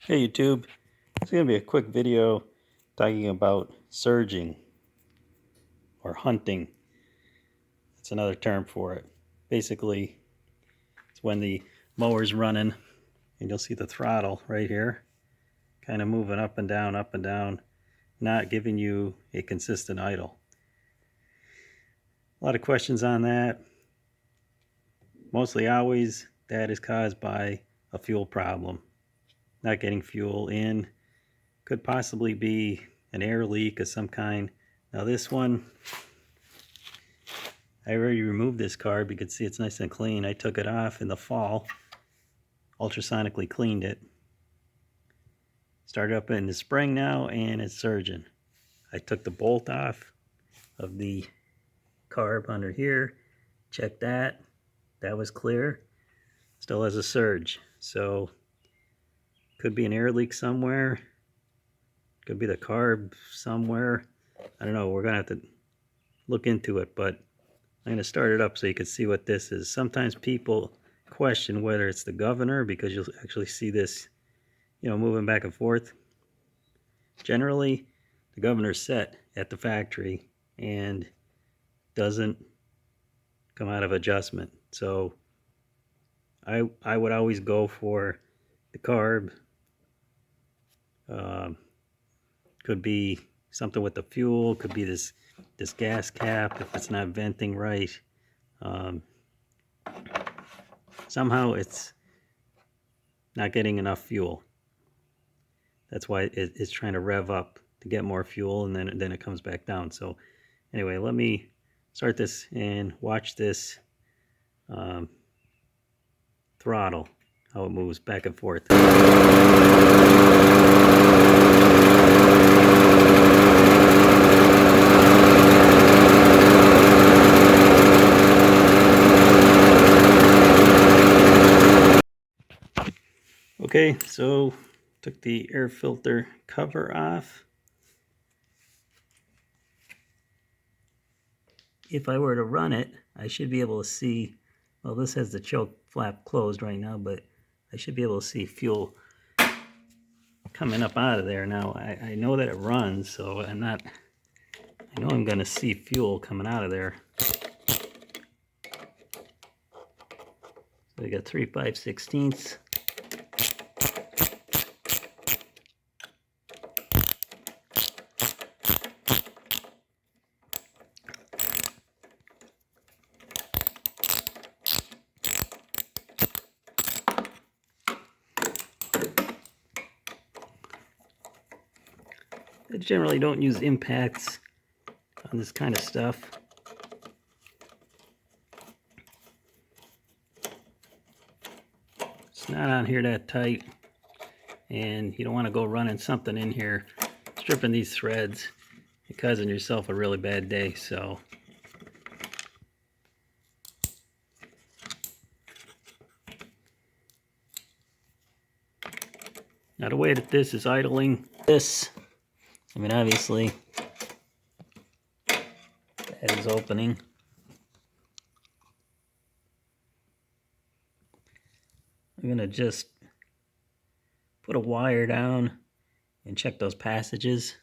Hey YouTube, it's going to be a quick video talking about surging or hunting. That's another term for it. Basically, it's when the mower's running and you'll see the throttle right here kind of moving up and down, not giving you a consistent idle. A lot of questions on that. Mostly always that is caused by a fuel problem. Not getting fuel in. Could possibly be an air leak of some kind. Now this one, I already removed this carb. You can see it's nice and clean. I took it off in the fall, ultrasonically cleaned it. Started up in the spring now and it's surging. I took the bolt off of the carb under here, checked that, that was clear. Still has a surge, so could be an air leak somewhere. Could be the carb somewhere. I don't know. We're going to have to look into it, but I'm going to start it up so you can see what this is. Sometimes people question whether it's the governor because you'll actually see this, moving back and forth. Generally, the governor's set at the factory and doesn't come out of adjustment. So I would always go for the carb. Could be something with the fuel, could be this gas cap if it's not venting right. Somehow it's not getting enough fuel. That's why it's trying to rev up to get more fuel, and then it comes back down. So anyway, let me start this and watch this throttle, how it moves back and forth. Okay, so took the air filter cover off. If I were to run it, I should be able to see, well, this has the choke flap closed right now, but I should be able to see fuel coming up out of there. Now, I know that it runs, so I know I'm going to see fuel coming out of there. So I got 3 5/16. I generally don't use impacts on this kind of stuff. It's not on here that tight, and you don't want to go running something in here, stripping these threads. You're causing yourself a really bad day. So now the way that this is idling, obviously that is opening. I'm going to just put a wire down and check those passages.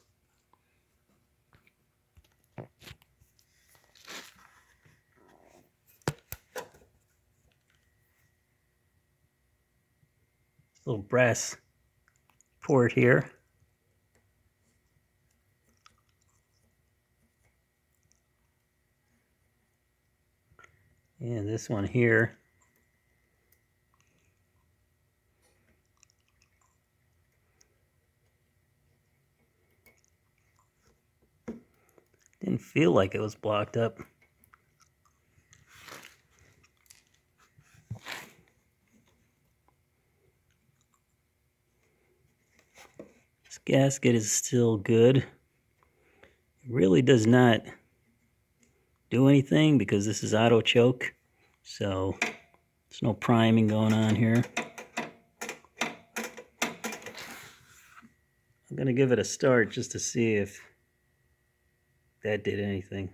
Little brass port here. And this one here. Didn't feel like it was blocked up. This gasket is still good. It really does not do anything because this is auto choke, so there's no priming going on here. I'm going to give it a start just to see if that did anything.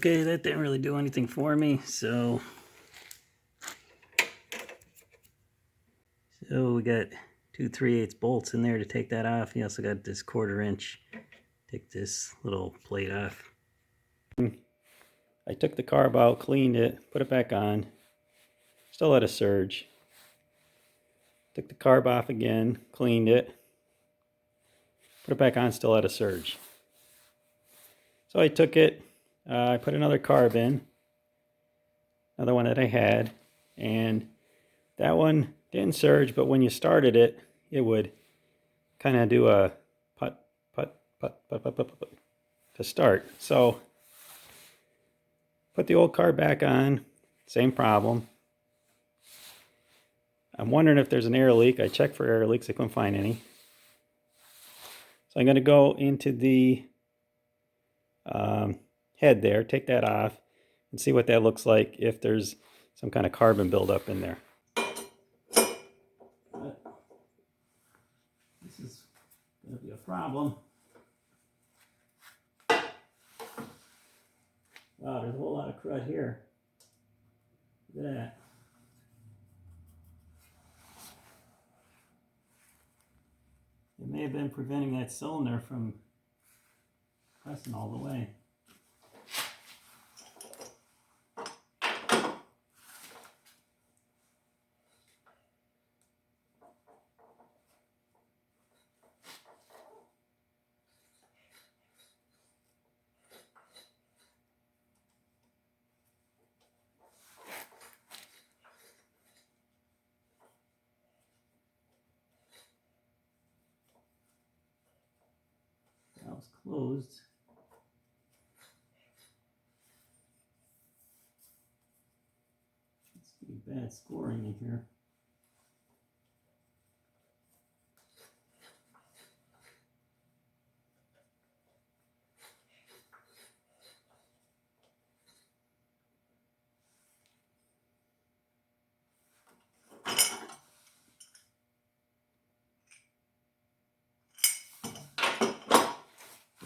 Okay, that didn't really do anything for me, so we got 2 3/8 bolts in there to take that off. You also got this 1/4 inch. Take this little plate off. I took the carb out, cleaned it, put it back on. Still had a surge. Took the carb off again, cleaned it, put it back on, still had a surge. So I took it, I put another carb in, another one that I had, and that one didn't surge, but when you started it, it would kind of do a put to start. So put the old carb back on, same problem. I'm wondering if there's an air leak. I checked for air leaks, I couldn't find any. So I'm going to go into the head there, take that off, and see what that looks like if there's some kind of carbon buildup in there. But this is going to be a problem. Wow, there's a whole lot of crud here. Look at that. It may have been preventing that cylinder from pressing all the way. Valve's closed. It's pretty bad scoring in here.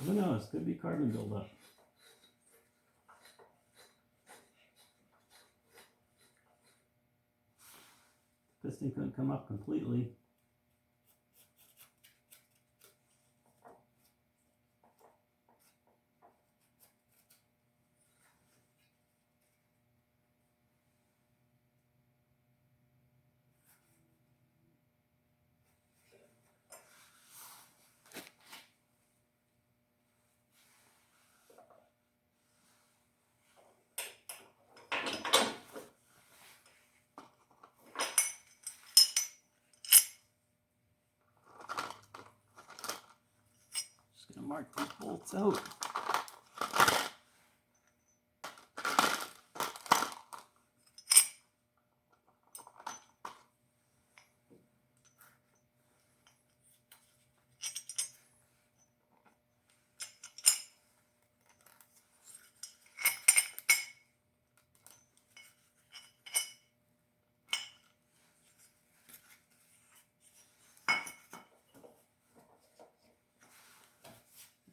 Who knows? Could be carbon buildup. Piston couldn't come up completely. Just gonna mark these bolts out.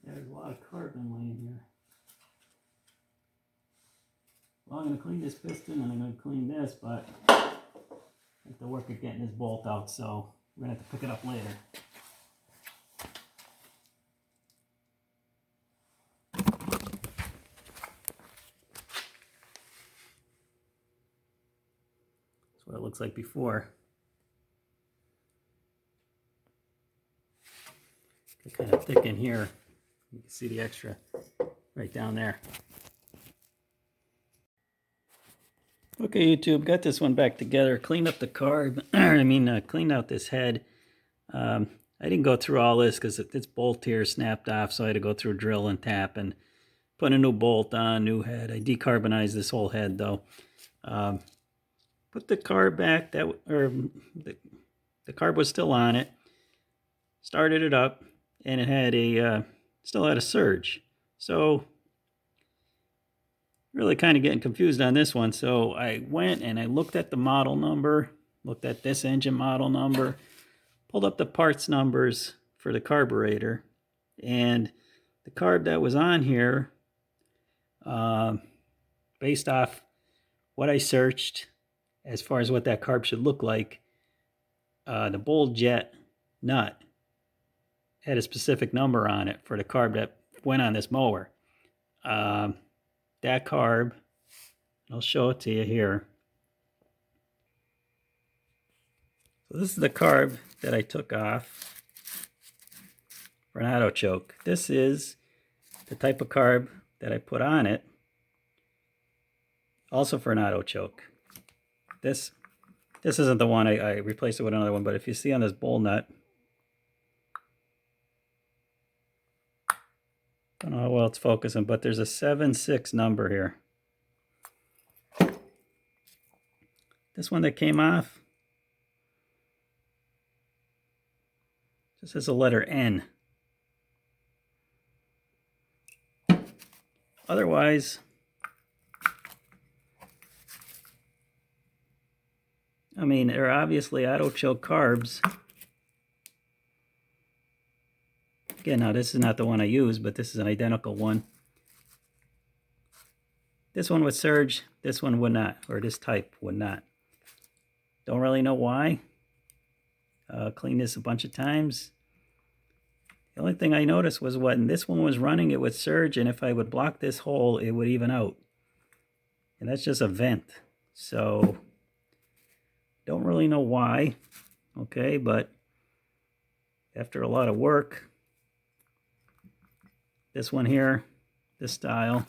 There's a lot of carbon laying here. Well, I'm going to clean this piston and I'm going to clean this, but I have to work at getting this bolt out, so we're going to have to pick it up later. That's what it looks like before. It's kind of thick in here. You can see the extra right down there. Okay, YouTube, got this one back together. Cleaned up the carb. Cleaned out this head. I didn't go through all this because this bolt here snapped off, so I had to go through drill and tap and put a new bolt on, new head. I decarbonized this whole head though. Put the carb back. The carb was still on it. Started it up, and it had still had a surge. So really kind of getting confused on this one. So I went and I looked at the model number, looked at this engine model number, pulled up the parts numbers for the carburetor, and the carb that was on here based off what I searched as far as what that carb should look like, the bowl jet nut had a specific number on it for the carb that went on this mower. That carb, I'll show it to you here. So this is the carb that I took off for an auto choke. This is the type of carb that I put on it, also for an auto choke. This isn't the one, I replaced it with another one, but if you see on this bowl nut, I don't know how well it's focusing, but there's a 7.6 number here. This one that came off just has a letter N. Otherwise, I mean, they're obviously auto choke carbs. Again, now this is not the one I use, but this is an identical one. This one would surge, this one would not, or this type would not. Don't really know why. Cleaned this a bunch of times. The only thing I noticed was when this one was running, it would surge, and if I would block this hole, it would even out. And that's just a vent. So, don't really know why. Okay, but after a lot of work, this one here, this style,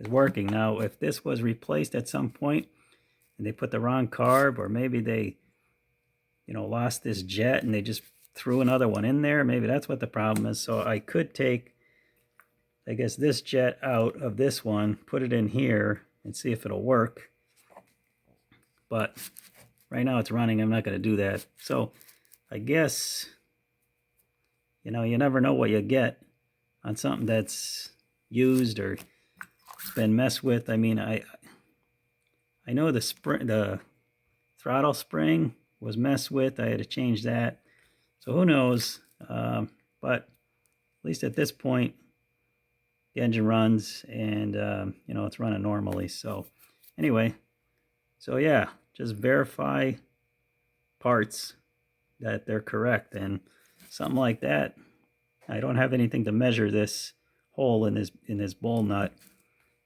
is working. Now, if this was replaced at some point and they put the wrong carb, or maybe they, lost this jet and they just threw another one in there, maybe that's what the problem is. So I could take, I guess, this jet out of this one, put it in here, and see if it'll work. But right now it's running. I'm not going to do that. So I guess, you never know what you get on something that's used or it's been messed with. I mean, I know the throttle spring was messed with. I had to change that. So who knows? But at least at this point, the engine runs and, it's running normally. So anyway, so yeah, just verify parts that they're correct. And something like that, I don't have anything to measure this hole in this bowl nut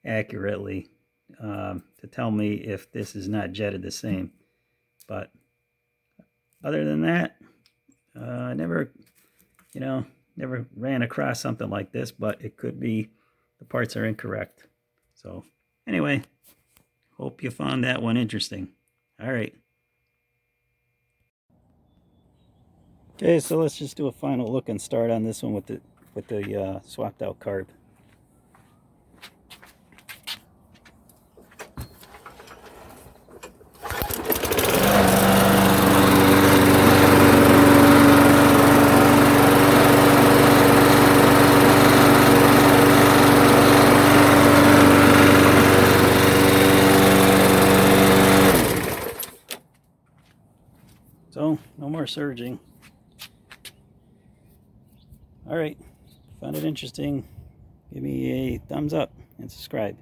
accurately to tell me if this is not jetted the same. But other than that, I never ran across something like this, but it could be the parts are incorrect. So anyway, hope you found that one interesting. All right. Okay, so let's just do a final look and start on this one with the swapped out carb. So, no more surging. All right, found it interesting. Give me a thumbs up and subscribe.